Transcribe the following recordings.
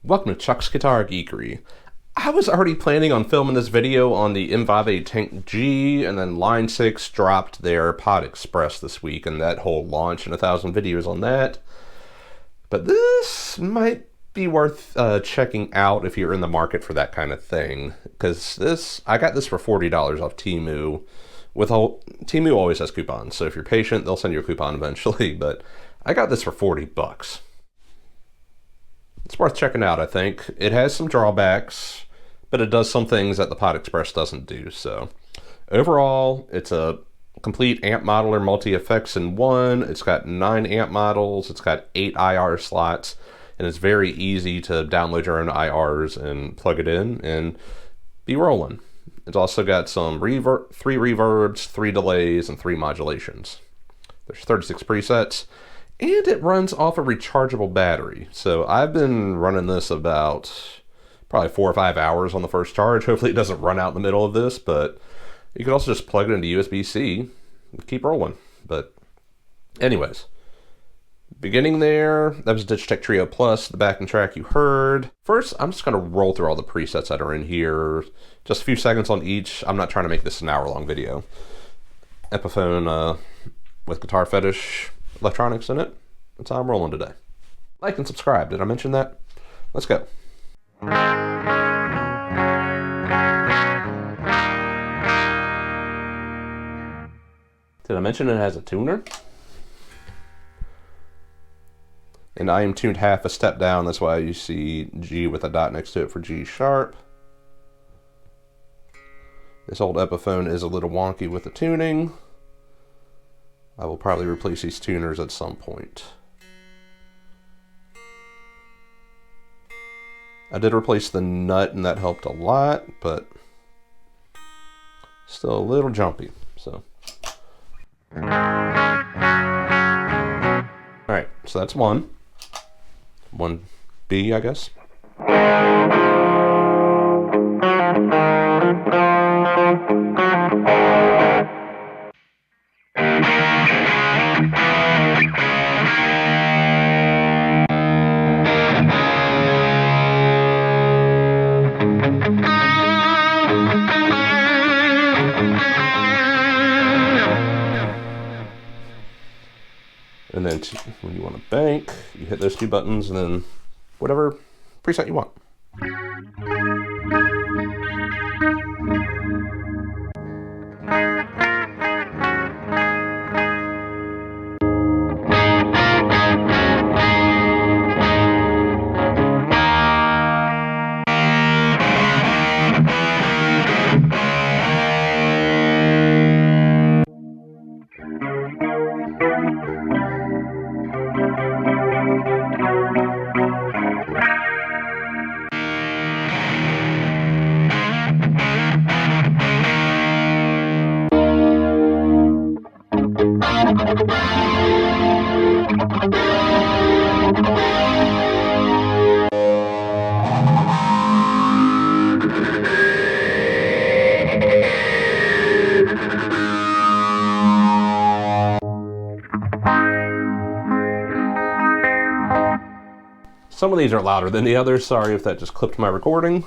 Welcome to Chuck's Guitar Geekery. I was already planning on filming this video on the M-Vave Tank G, and then Line 6 dropped their Pod Express this week, and that whole launch and 1,000 videos on that. But this might be worth checking out if you're in the market for that kind of thing, because I got this for $40 off Temu. Temu always has coupons, so if you're patient, they'll send you a coupon eventually, but I got this for 40 bucks. It's worth checking out, I think. It has some drawbacks, but it does some things that the Pod Express doesn't do. So overall, it's a complete amp modeler multi-effects in one. It's got 9 amp models. It's got 8 IR slots, and it's very easy to download your own IRs and plug it in and be rolling. It's also got some 3 reverbs, 3 delays, and 3 modulations. There's 36 presets. And it runs off a rechargeable battery. So I've been running this about probably 4 or 5 hours on the first charge. Hopefully it doesn't run out in the middle of this, but you could also just plug it into USB-C and keep rolling. But anyways, beginning there, that was DistroKid Trio Plus, the backing track you heard. First, I'm just gonna roll through all the presets that are in here. Just a few seconds on each. I'm not trying to make this an hour-long video. Epiphone with Guitar Fetish electronics in it. That's how I'm rolling today. Like and subscribe. Did I mention that? Let's go. Did I mention it has a tuner? And I am tuned half a step down. That's why you see G with a dot next to it for G sharp. This old Epiphone is a little wonky with the tuning. I will probably replace these tuners at some point. I did replace the nut and that helped a lot, but still a little jumpy, so. Alright, so that's 1. 1B, I guess. And then when you want to bank, you hit those 2 buttons and then whatever preset you want. Some of these are louder than the others. Sorry if that just clipped my recording.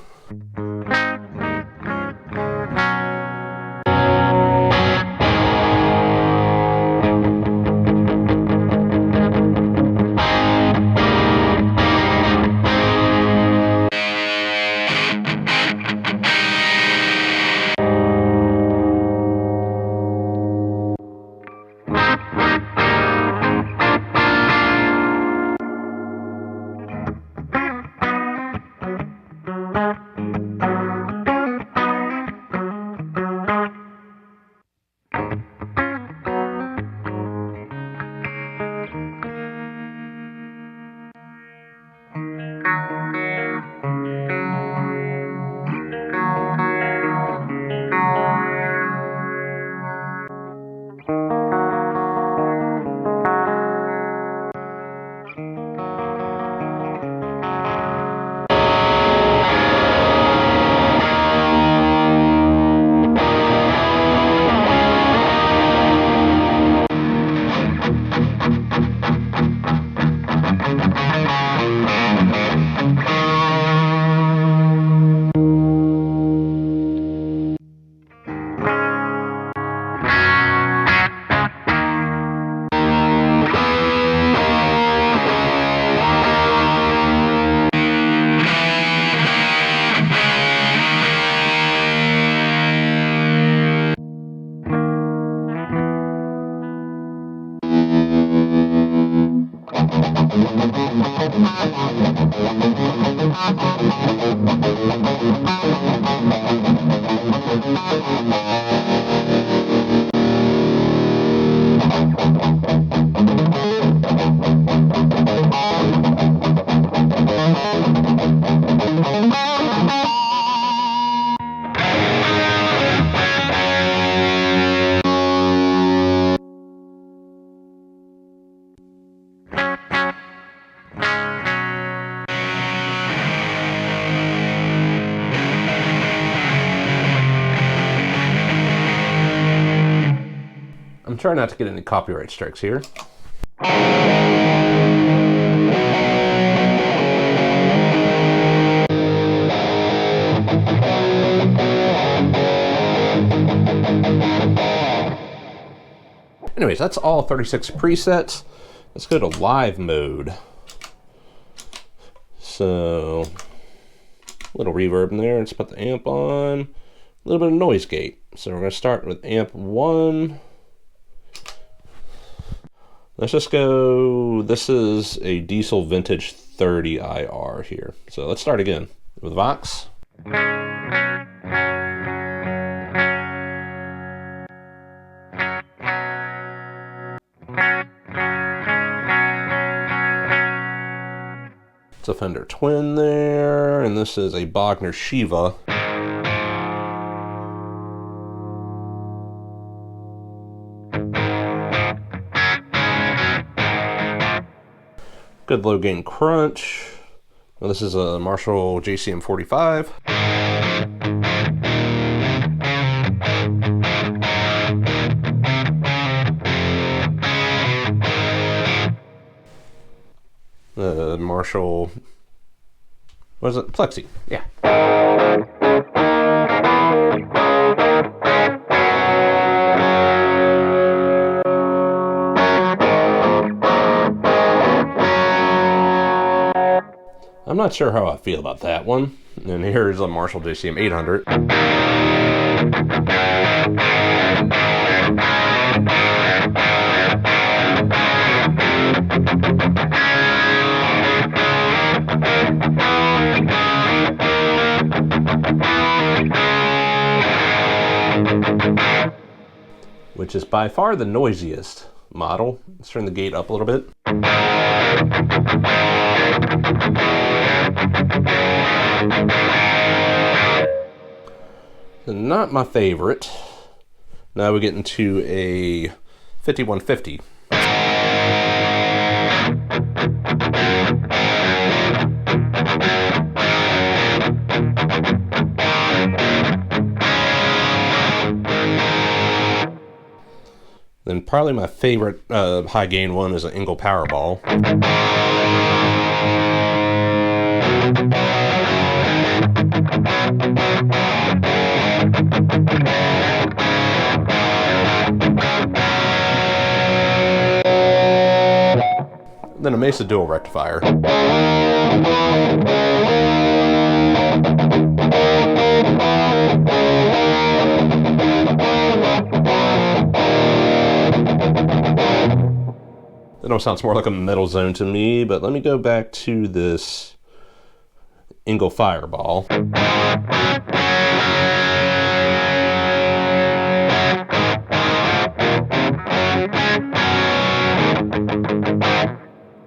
I'm trying not to get any copyright strikes here. Anyways, that's all 36 presets. Let's go to live mode. So, a little reverb in there. Let's put the amp on. A little bit of noise gate. So we're going to start with amp 1. Let's just go, this is a Diesel Vintage 30 IR here. So let's start again with Vox. It's a Fender Twin there, and this is a Bogner Shiva. Good low gain crunch. Well, this is a Marshall JCM 45. Marshall, what is it? Plexi, yeah. I'm not sure how I feel about that one. And here's a Marshall JCM 800. Which is by far the noisiest model. Let's turn the gate up a little bit. Not my favorite. Now we get into a 5150. Then probably my favorite high gain one is an Engel Powerball. Then a Mesa Dual Rectifier. That almost sounds more like a Metal Zone to me, but let me go back to this Engel Fireball.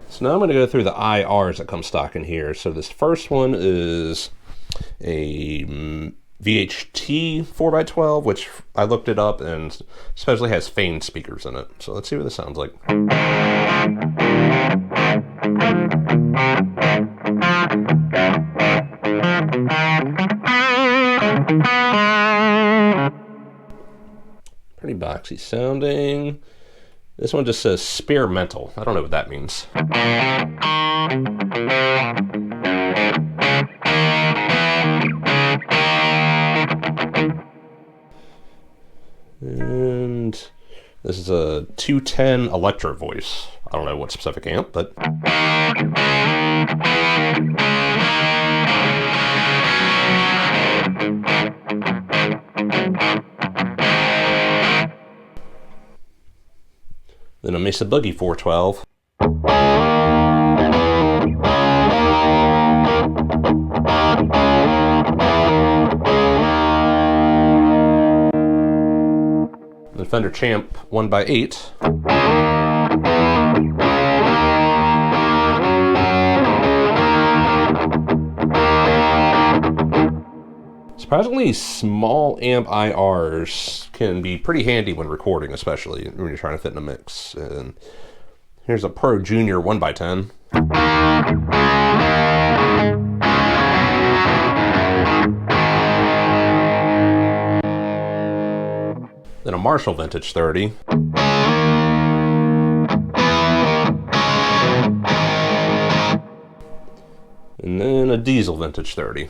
So now I'm going to go through the IRs that come stock in here. So this first one is a VHT 4x12, which I looked it up and supposedly has Fane speakers in it. So let's see what this sounds like. Pretty boxy sounding. This one just says Spearmental. I don't know what that means. And this is a 210 Electro Voice. I don't know what specific amp, but... Then a Mesa Boogie 412. The Fender Champ 1x8. Surprisingly, small amp IRs can be pretty handy when recording, especially when you're trying to fit in a mix. And here's a Pro Junior 1x10. Then a Marshall Vintage 30. And then a diesel vintage 30.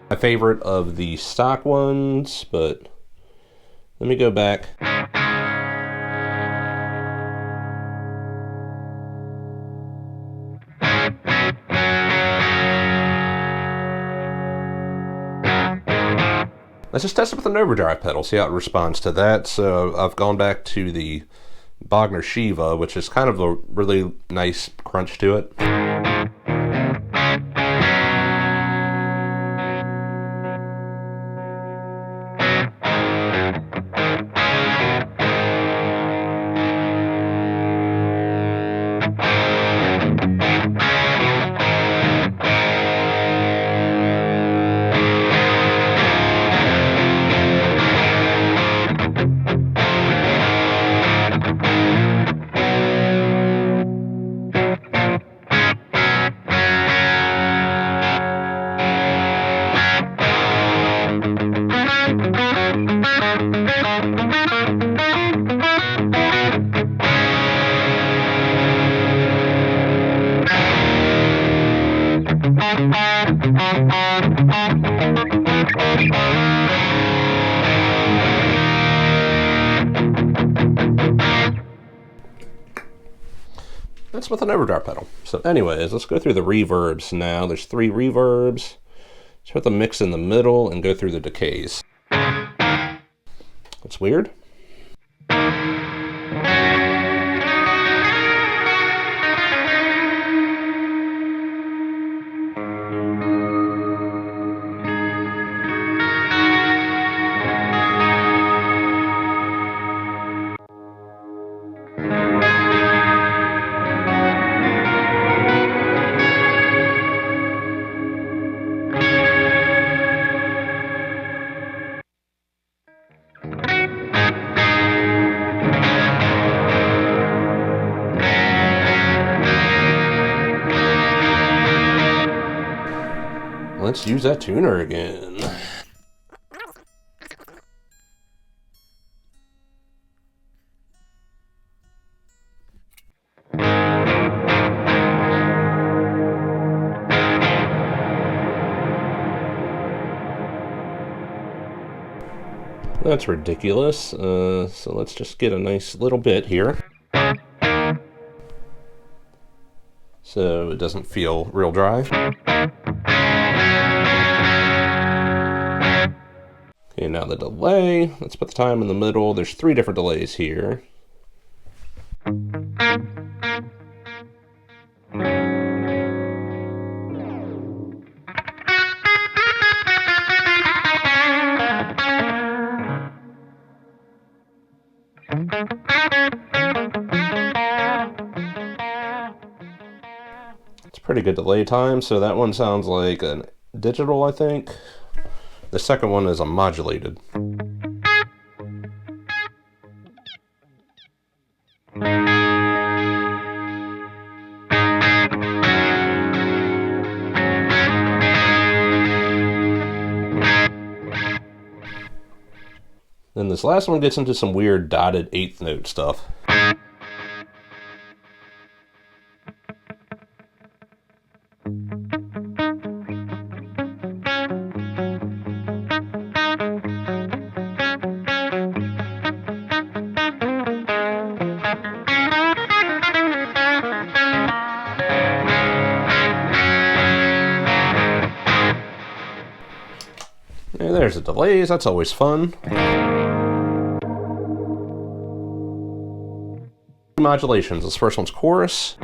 My favorite of the stock ones, but let me go back. Let's just test it with an overdrive pedal, see how it responds to that. So I've gone back to the Bogner Shiva, which is kind of a really nice crunch to it. That's with an overdrive pedal. So anyways, let's go through the reverbs now. There's 3 reverbs. Let's put the mix in the middle and go through the decays. That's weird. Let's use that tuner again. That's ridiculous. So let's just get a nice little bit here. So it doesn't feel real dry. Okay, now the delay. Let's put the time in the middle. There's 3 different delays here. It's pretty good delay time, so that one sounds like a digital, I think. The second one is a modulated. Then this last one gets into some weird dotted 8th note stuff. And there's the delays, that's always fun. Modulations. This first one's chorus.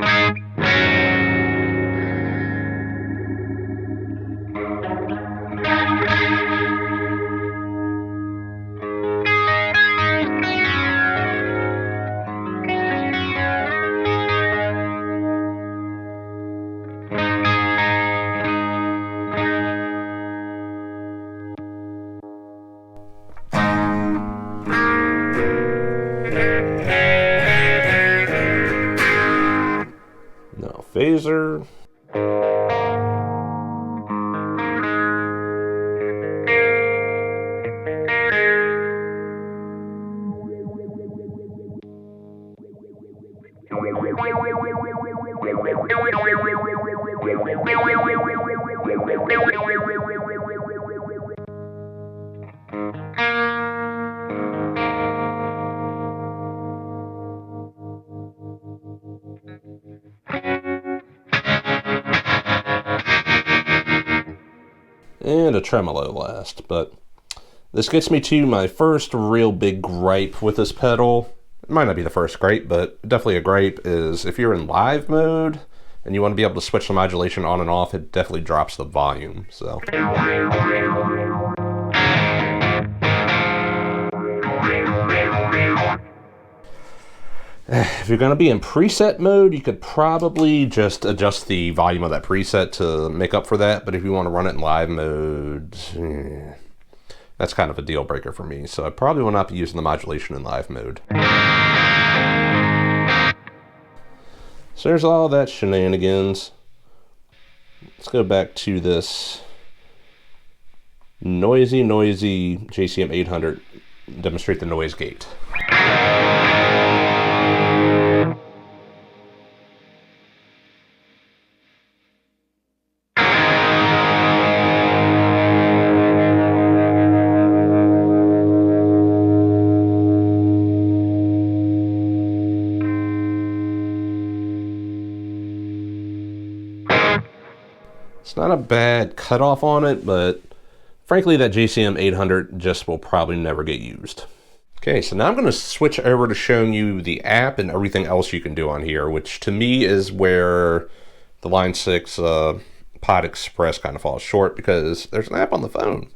And a tremolo last, but this gets me to my first real big gripe with this pedal. It might not be the first gripe, but definitely a gripe is if you're in live mode and you want to be able to switch the modulation on and off, it definitely drops the volume. So if you're going to be in preset mode, you could probably just adjust the volume of that preset to make up for that. But if you want to run it in live mode, that's kind of a deal breaker for me. So I probably will not be using the modulation in live mode. So there's all that shenanigans. Let's go back to this noisy JCM 800, demonstrate the noise gate. It's not a bad cutoff on it, but frankly, that JCM 800 just will probably never get used. Okay, so now I'm going to switch over to showing you the app and everything else you can do on here, which to me is where the Line 6 Pod Express kind of falls short, because there's an app on the phone.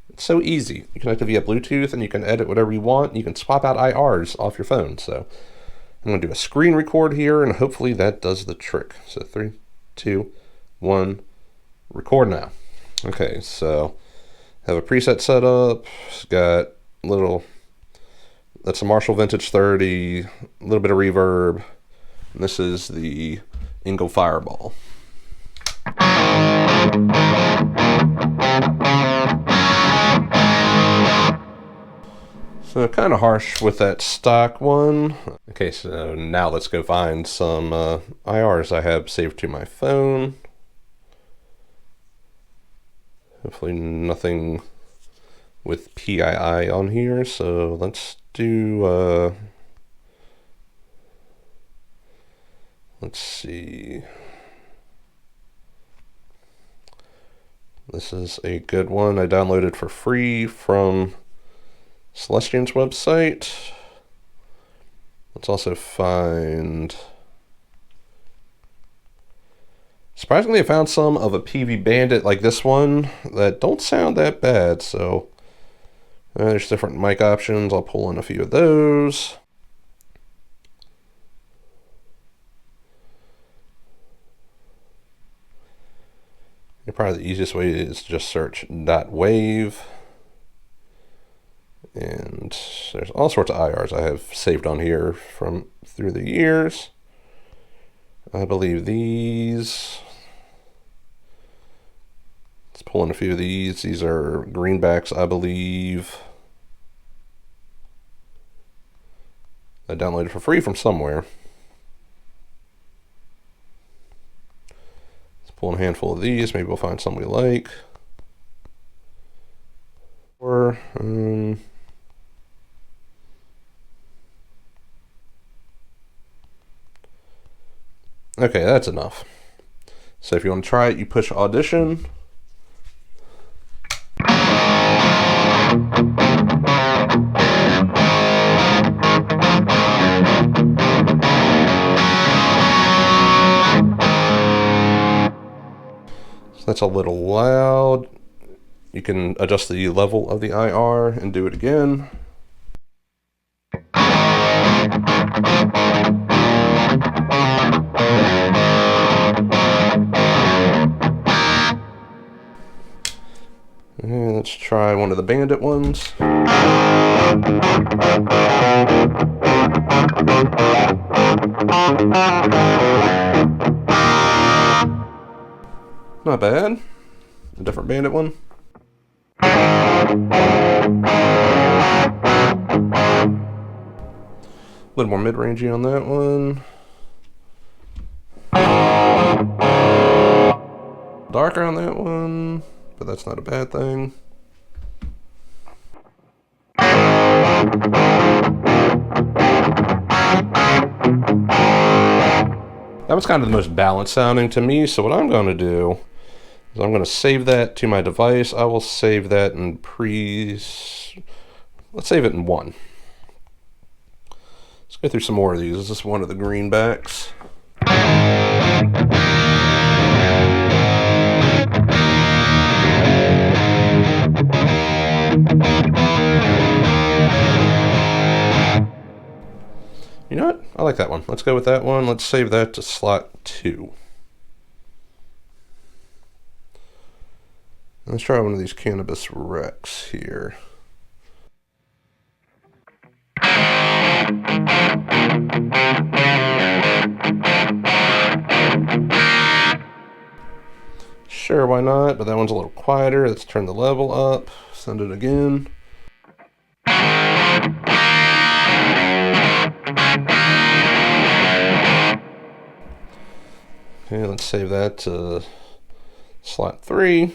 It's so easy. You connect it via Bluetooth and you can edit whatever you want. You can swap out IRs off your phone. So I'm going to do a screen record here, and hopefully that does the trick. So 3, 2, 1, record now. Okay, so have a preset set up. It's got that's a Marshall Vintage 30, a little bit of reverb. And this is the Ingo Fireball. So kind of harsh with that stock one. Okay, so now let's go find some IRs I have saved to my phone. Hopefully nothing with PII on here, so let's do, let's see. This is a good one I downloaded for free from Celestian's website. Let's also find... Surprisingly, I found some of a PV Bandit like this one that don't sound that bad, so there's different mic options. I'll pull in a few of those. Probably the easiest way is to just search .wave. And there's all sorts of IRs I have saved on here from through the years. I believe these... Let's pull in a few of these. These are greenbacks, I believe. I downloaded for free from somewhere. Let's pull in a handful of these. Maybe we'll find some we like. Or... Okay, that's enough. So if you want to try it, you push Audition. So that's a little loud. You can adjust the level of the IR and do it again. And let's try one of the Bandit ones. Not bad. A different Bandit one. A little more mid-rangey on that one. darker on that one, but that's not a bad thing. That was kind of the most balanced sounding to me, so what I'm going to do is I'm going to save that to my device. I will save that in let's save it in 1. Let's go through some more of these. This is one of the greenbacks. You know what? I like that one. Let's go with that one. Let's save that to slot 2. Let's try one of these Cannabis Rex here. Sure, why not? But that one's a little quieter. Let's turn the level up. Send it again. Okay, let's save that to slot 3.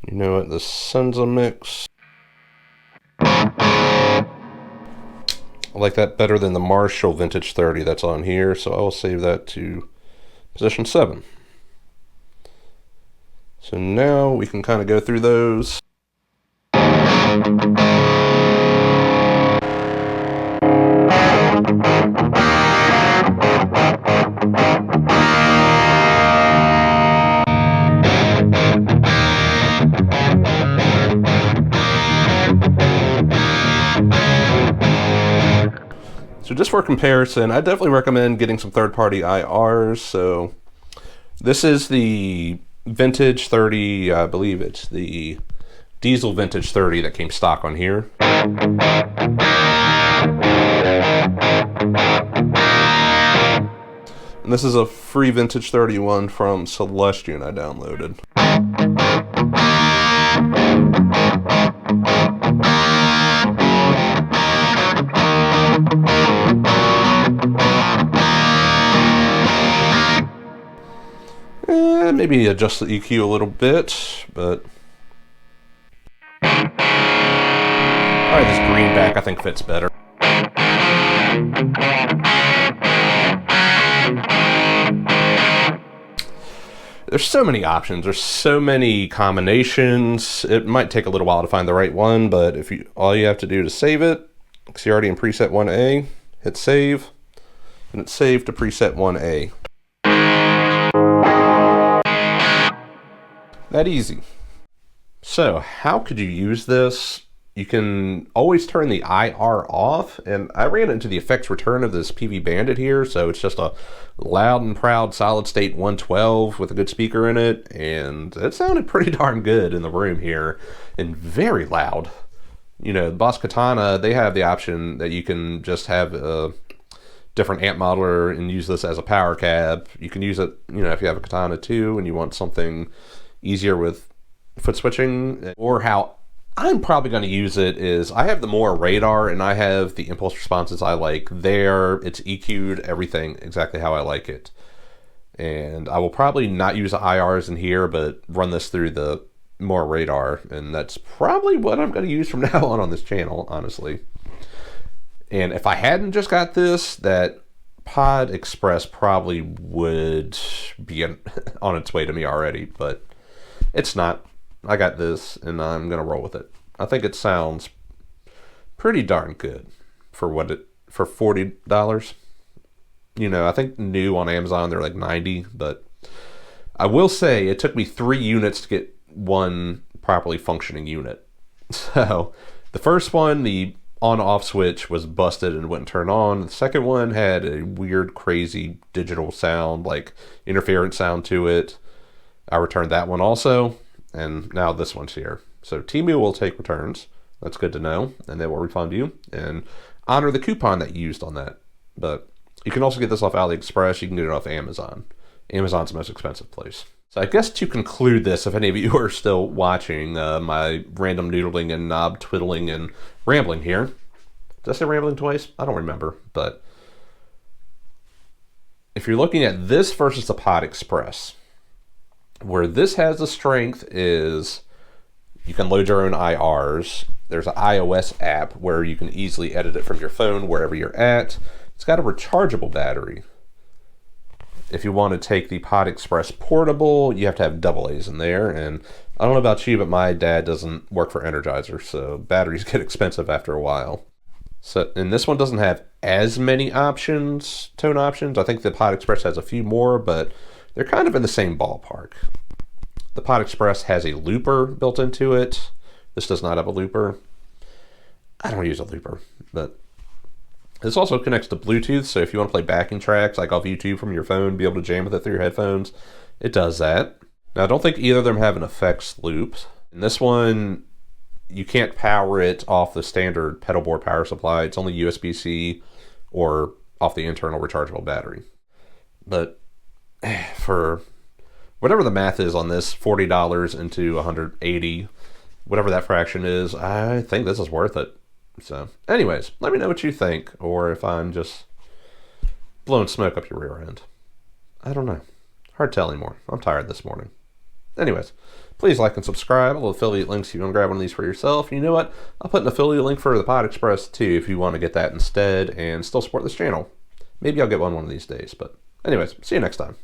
You know what? This sends a mix. I like that better than the Marshall Vintage 30 that's on here, so I will save that to position 7. So now we can kind of go through those. So just for comparison, I definitely recommend getting some third-party IRs. So this is the Vintage 30, I believe it's the Diesel Vintage 30 that came stock on here. And this is a free Vintage 31 from Celestion I downloaded. Maybe adjust the EQ a little bit, but alright, this greenback I think fits better. There's so many options, there's so many combinations. It might take a little while to find the right one, but if all you have to do is save it, because you're already in preset 1A, hit save, and it's saved to preset 1A. That easy. So how could you use this? You can always turn the IR off, and I ran into the effects return of this PV Bandit here, so it's just a loud and proud solid state 112 with a good speaker in it, and it sounded pretty darn good in the room here, and very loud. You know, the Boss Katana, they have the option that you can just have a different amp modeler and use this as a power cab. You can use it, you know, if you have a Katana 2 and you want something easier with foot switching. Or how I'm probably going to use it is I have the more radar and I have the impulse responses I like there. It's EQ'd everything exactly how I like it. And I will probably not use the IRs in here, but run this through the more radar. And that's probably what I'm going to use from now on this channel, honestly. And if I hadn't just got this, that Pod Express probably would be on its way to me already, but it's not. I got this and I'm gonna roll with it. I think it sounds pretty darn good for for $40. You know, I think new on Amazon they're like 90, but I will say it took me 3 units to get one properly functioning unit. So the first one, the on-off switch was busted and wouldn't turn on. The second one had a weird, crazy digital sound, like interference sound to it. I returned that one also, and now this one's here. So Temu will take returns. That's good to know, and they will refund you and honor the coupon that you used on that. But you can also get this off AliExpress. You can get it off Amazon. Amazon's the most expensive place. So I guess to conclude this, if any of you are still watching my random noodling and knob twiddling and rambling here. Did I say rambling twice? I don't remember. But if you're looking at this versus the Pod Express, Where this has the strength is you can load your own IRs. There's an iOS app where you can easily edit it from your phone wherever you're at. It's got a rechargeable battery. If you want to take the Pod Express portable, you have to have AA's in there. And I don't know about you, but my dad doesn't work for Energizer, so batteries get expensive after a while. So, and this one doesn't have as many options, tone options. I think the Pod Express has a few more, but they're kind of in the same ballpark. The Pod Express has a looper built into it. This does not have a looper. I don't use a looper, but this also connects to Bluetooth, so if you want to play backing tracks like off YouTube from your phone, be able to jam with it through your headphones, it does that. Now, I don't think either of them have an effects loop. In this one, you can't power it off the standard pedal board power supply. It's only USB-C or off the internal rechargeable battery. But for whatever the math is on this, $40 into $180, whatever that fraction is, I think this is worth it. So anyways, let me know what you think, or if I'm just blowing smoke up your rear end. I don't know. Hard to tell anymore. I'm tired this morning. Anyways, please like and subscribe. I'll affiliate links if you want to grab one of these for yourself. And you know what? I'll put an affiliate link for the Pod Express too if you want to get that instead and still support this channel. Maybe I'll get one of these days. But anyways, see you next time.